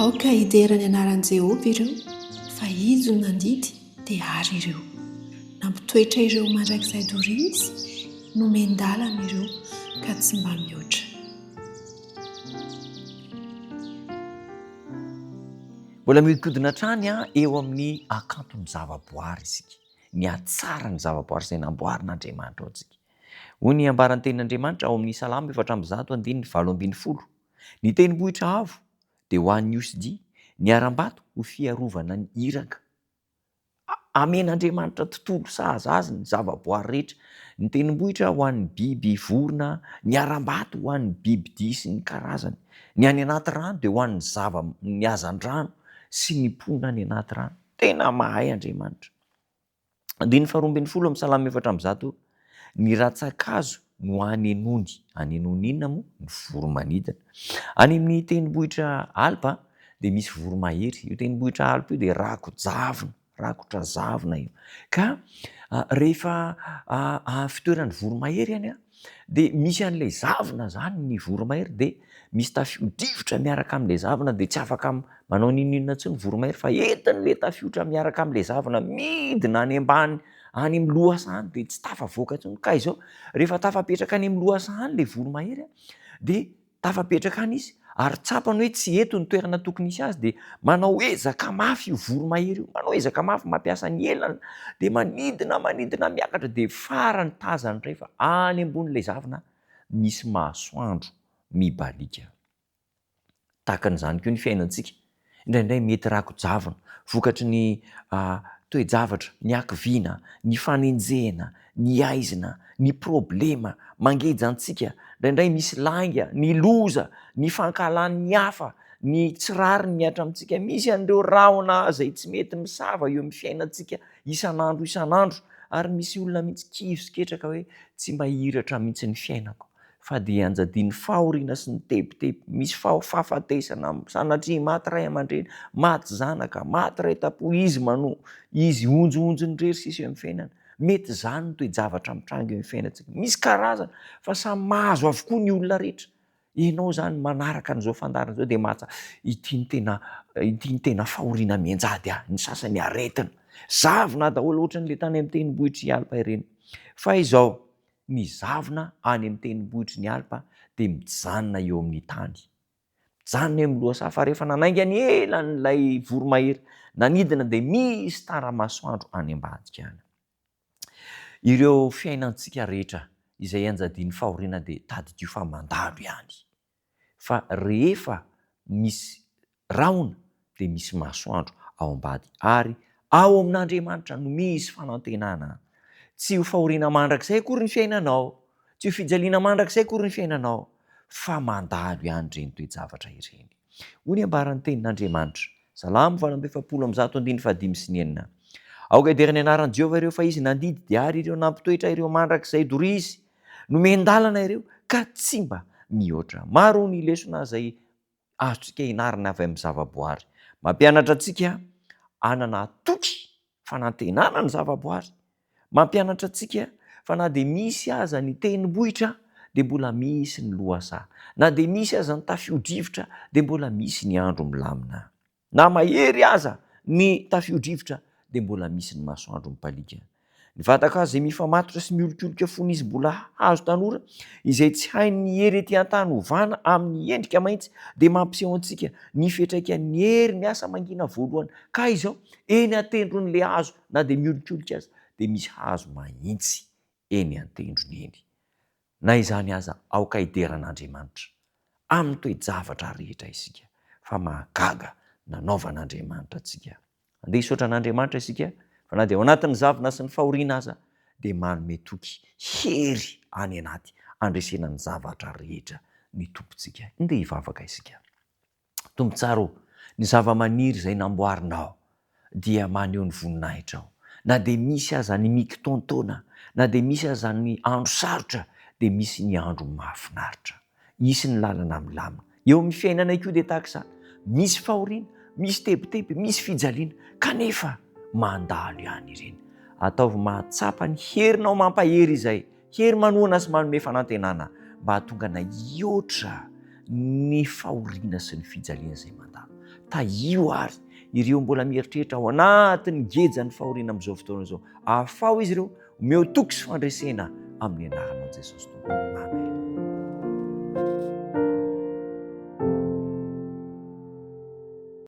aoka hiderany anaran'i Jehovah ireo, fa izy no nandidy dia ary ireo. Nampitoetra ireo mandrakizay dorisy, nomendalana ireo ka tsy mba mihoatra. Mbola mihodinkodina trany eo amin'ny akanton'ny zavaboary isika, ny atsara ny zavaboary izay namboarin'Andriamanitra ao antsika. Hoy ny ambaran'ny tenin'Andriamanitra ao amin'ny Salamo 4:7-20. Ny tendrombohitra avo dia ho an'ny osidia, ny aram-bato ho fiarovana ny iraka. Amen'Andriamanitra tontolo sahaza azy ny zavaboary rehetra. Ny tendrombohitra ho an'ny biby vorona, ny aram-bato ho an'ny biby dia sy ny karazany. Ny any anaty rano dia ho an'ny ny hazan-drano sy ny mponina any anaty rano. Tena mahay Andriamanitra. 1:20 amin'ny Salamo 4:7, ny ratsakazo no any Enony. Any Enony inona moa? Ny voromanidina. Any amin'ny tendrombohitra Alpa dia misy voromahery. Io tendrombohitra Alpa io dia rakotra zavona io. Ka rehefa fitoeran'ny voromahery any dia misy an'ilay zavona zany ny voromahery, dia misy tafio-drivotra miaraka amin'ilay zavona, dia tsy afaka manao ninona tsy ny voromahery fa entin'ilay tafiotra miaraka amin'ilay zavona midina any ambany any amin'ny lohasahany, dia tsy tafavoaka intsony. Ka izao rehefa tafapetraka any amin'ny lohasahany ilay voromahery dia tafapetraka any izy ary tsapany hoe tsy eto ny toerana tokony isy azy, dia manao ezaka mafy io voromahery io, manao ezaka mafy mampiasa ny elana, dia manidina miakatra, dia farany tazany rehefa any ambon'ilay zavona misy masoandro mibalika. Tahakan'izany koa ny fiainantsika. Indraindray mety rako-javona vokatry ny toe-javatra, ny ankiviana, ny fanenjehana, ny aizina, ny problema mangeja antsika. Indraindray misy langa, ny loza, ny fankalan'ny hafa, ny tsirary miatra amintsika. Misy an'ireo rahona izay tsy mety misava eo amin'ny fiainantsika isan'andro, ary misy olona mihitsy kivy sy ketraka hoe tsy mba hiratra mihitsy ny fiainako, fa dia anjadiany fahoriana sy ny tebotebo. Misy fahafatesana, sanatria maty ray aman-dreny, maty zanaka, maty ray tampo, izy manoa, izy onjoonjony rery sisy eo amin'ny fiainana. Mety zany ny toe-javatra mitranga eo amin'ny fiainantsika. Misy karazana fa samy mahazo avokoa ny olona rehetra. Ianao zany manaraka an'izao fandarina izao dia matsa ity ny tena fahoriana mianjady ny sasany aretina. Zavona daholo ohatran'ilay tany amin'ny tendrombohitry Alpa ireny. Fa izao ny zavona any amin'ny tendrombohitry ny Alpa dia mijanona eo amin'ny tany, mijanona eo amin'ny lohasaha. Fa rehefa nanainga ny elan'ilay voromahery nanidina dia misy tara-masoandro any ambadika any. Ireo fiainantsika rehetra izay anjadiany fahoriana dia tadidio fa mandalo ihany. Fa rehefa misy rahona dia misy masoandro ao ambady, ary ao amin'Andriamanitra no misy fanantenana. Tsy ho fahoriana mandrakizay akory ny fiainanao, tsy ho fijaliana mandrakizay akory ny fiainanao, fa mandalo ihany ireny toe-javatra ireny. Hoy ny ambaran'ny tenin'Andriamanitra, Salamo 4:1-5. Aoka hiderany anaran'i Jehovah ireo, fa izy nandidy dia ary ireo, nampitoetra ireo mandrakizay dorisy, nomendalana ireo ka tsy mba mihoatra. Maro ny lesona izay azontsika hianarana avy amin'ny zavaboary. Mampianatra antsika hanana toky fanantenana ny zavaboary. Mampianatra antsika fa na dia misy aza ny tendrombohitra dia mbola misy ny lohasaha, na dia misy aza ny tafio-drivotra dia mbola misy ny andro milamina, na mahery aza ny tafio-drivotra dia mbola misy ny masoandro mibaliaka. Ny vatan-kazo izay mifamatotra sy miolokoloka fony izy mbola hazo tanora, izay tsy hainy ny hery ety an-tany hovana amin'ny endrika mahitsy, dia mampiseho antsika ny fiantraikan'ny hery miasa mangina voalohany. Ka izao eny an-tendron'ilay hazo, na dia miolokoloka aza, dia misy hazo mahitsy eny an-tendrony eny. Na izany aza aoka hideran'Andriamanitra amin'ny toe-javatra rehetra isika, fa mahagaga nanaovan'Andriamanitra antsika. Andeha hisaotra an'Andriamanitra isika, fa na dia ao anatin'ny zavona sy ny fahoriana aza dia manome toky hery any anaty andresena ny zavatra rehetra ny tompontsika. Andeha hivavaka isika. Tompontsara, ny zava-maniry izay namboarinao dia maneho ny voninahitra ao. Na dia misy aza ny mikitaontaona, na dia misy aza ny andro sarotra, dia misy ny andro mahafinaritra, misy ny lalana milamina. Eo amin'ny fiainana koa dia tahaka izany, misy fahoriana, misy tebotebo, misy fijaliana, kanefa mandalo ihany ireny. Ataovy mahatsapa ny herinao mampahery izay, hery manoana sy manome fanantenana, mba hahatonga na hioatra ny fahoriana sy ny fijaliana izay mandalo. Taio ary ireo mbola mieritreritra ao anatin'ny gejany fahoriana amin'izao fotoana izao, ahafao izy ireo omeo toky sy fandresena amin'ny anaranao Jesosy tompony.